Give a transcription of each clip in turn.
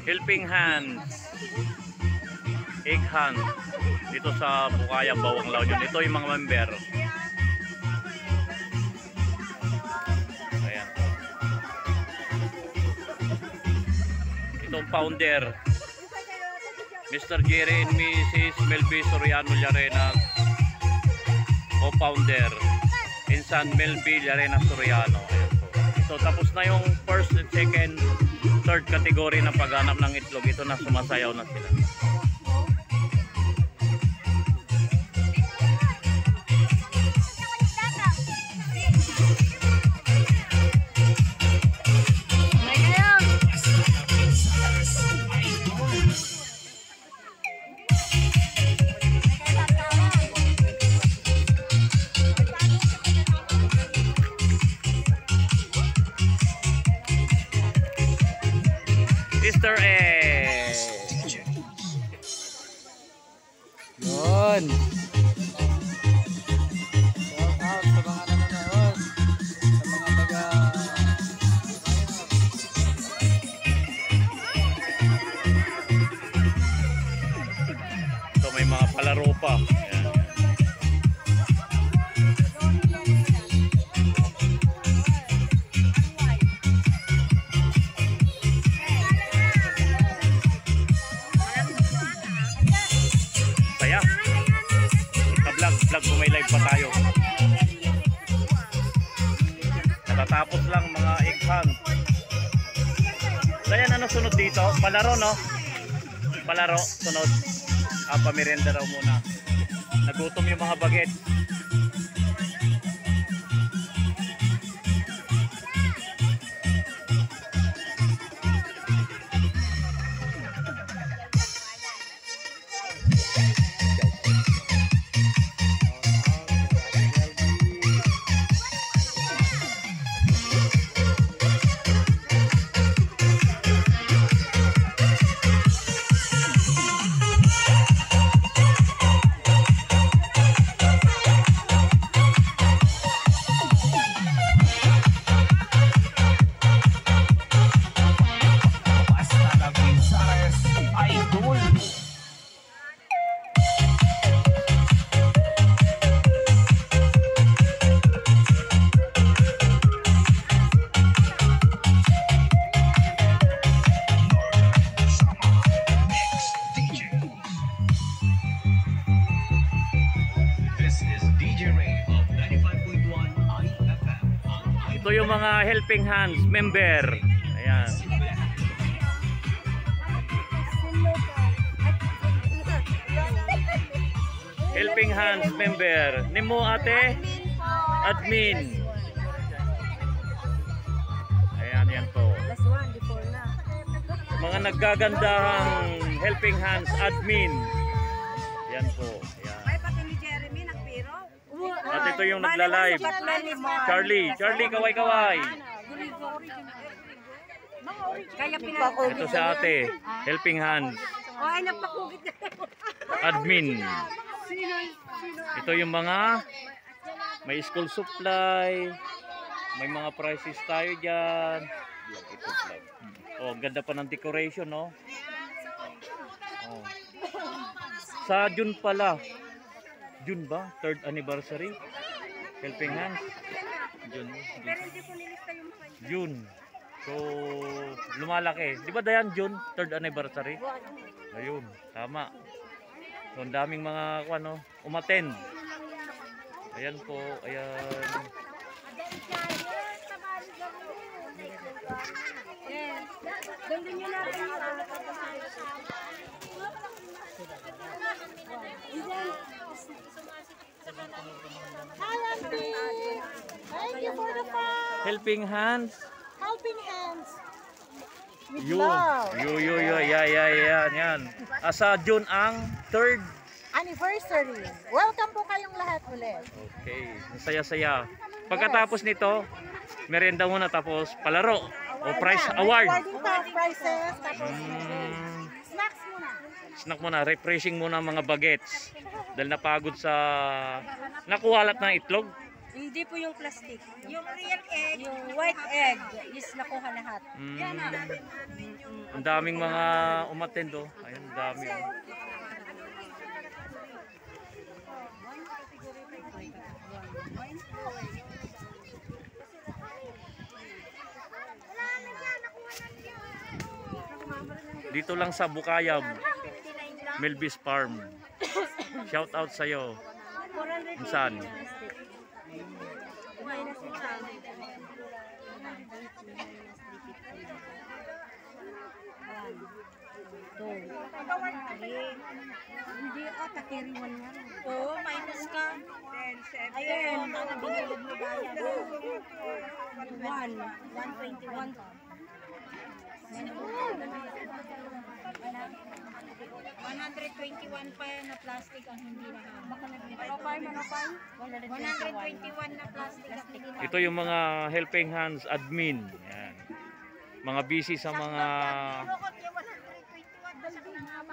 Helping Hands Egg Hunt dito sa Bukayang, Bawang, La Union. Ito yung mga member. Ayan. Itong founder, Mr. Jerry and Mrs. Melby Soriano Llarenas, co-founder, Insan Melby Llarenas Soriano. So tapos na yung first, second, third category ng paghanap ng itlog. Ito na, sumasayaw na sila. Easter egg. Yun. Shout out sa mga nanonood. Sa mga taga... So may mga palaro pa. Ayan. Vlog kung may live pa tayo. Natatapos lang mga egg hunt. Kaya ano sunod dito? Palaro, no? Palaro, sunod. Pamerienda raw muna. Nagutom yung mga baget. Ito yung mga Helping Hands member. Ayan. Helping Hands member. Nimo ate? Admin. Ayan, yan po. Mga naggagandahang Helping Hands admin. Yan po. Ayan. At ito yung nagla-live. Charlie, kaway-kaway. Ito sa ate, Helping Hands. Admin. Ito yung mga may school supply. May mga prices tayo dyan. Oh, ang ganda pa ng decoration, no? Oh. Sa June pala. June ba? 3rd anniversary? Helping Hands? June. Pero hindi po nilista yung June. So, lumalaki. Di ba Dayan, June? 3rd anniversary? Ayun, tama. So, ang daming mga ano, umattend. Ayan po, ayan. Doon din yun natin Thank you for the fun. Helping Hands. Helping Hands. With Yun. love. Yan. Sa June ang 3rd Anniversary. Welcome po kayong lahat ulit. Okay, saya-saya. Pagkatapos nito, merienda muna tapos palaro o prize award. Awarding top prizes. Tapos snacks muna. Snack muna, refreshing muna mga bagets. Dahil napagod sa nakuhalat ng itlog. Hindi po yung plastic. Yung real egg, yung white egg is nakuha lahat. Ang daming mga umattend oh. Ayun, ang dami oh. Dito lang sa Bukayab, Melvis Farm. Shout out sa iyo. 400 Saan? minus mo sa hindi ata carry 1 nga. Oo, minus ka. Ayun, binilad mo bayan. 121 pa. 121 pa yan na plastic ang hindi na. Manopay. 121 na plastic ang hindi na. Ito yung mga helping hands admin. Yan. Mga busy sa mga...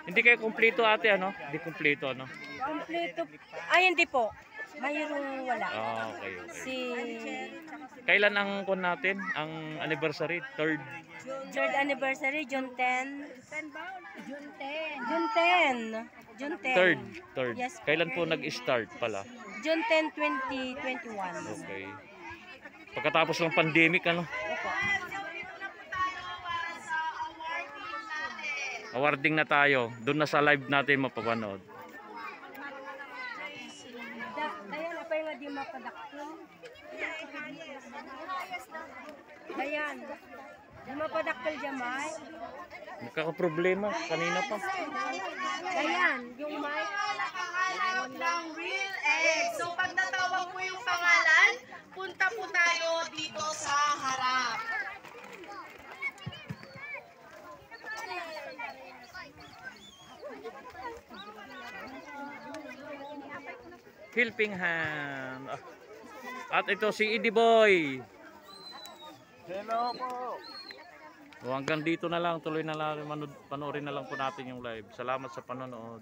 Hindi kayo kumpleto ate ano? Hindi kumpleto ano? Kompleto. Ay, hindi po. Mayroong wala. Ah, okay, okay. Si Kailan ang kon natin? Ang anniversary? Third anniversary, June 10. June 10. June 10. Third. Yes. Kailan po nag-start pala? June 10, 2021. Okay. Pagkatapos ng pandemic ano? Opo. Awarding na tayo. Doon na sa live natin mapapanood. Kaya na pa yung di mapadaktil. Dayan. Di mapadaktil dyan, May. Nagkakaproblema kanina pa. Dayan, yung mic. Nakahanap ng real egg. So pag natawag mo yung pangalan, punta po tayo dito sa harap. Helping hand. At ito si Eddie Boy. Hello po. So, hanggang dito na lang. Tuloy na lang. Panoorin na lang po natin yung live. Salamat sa panonood.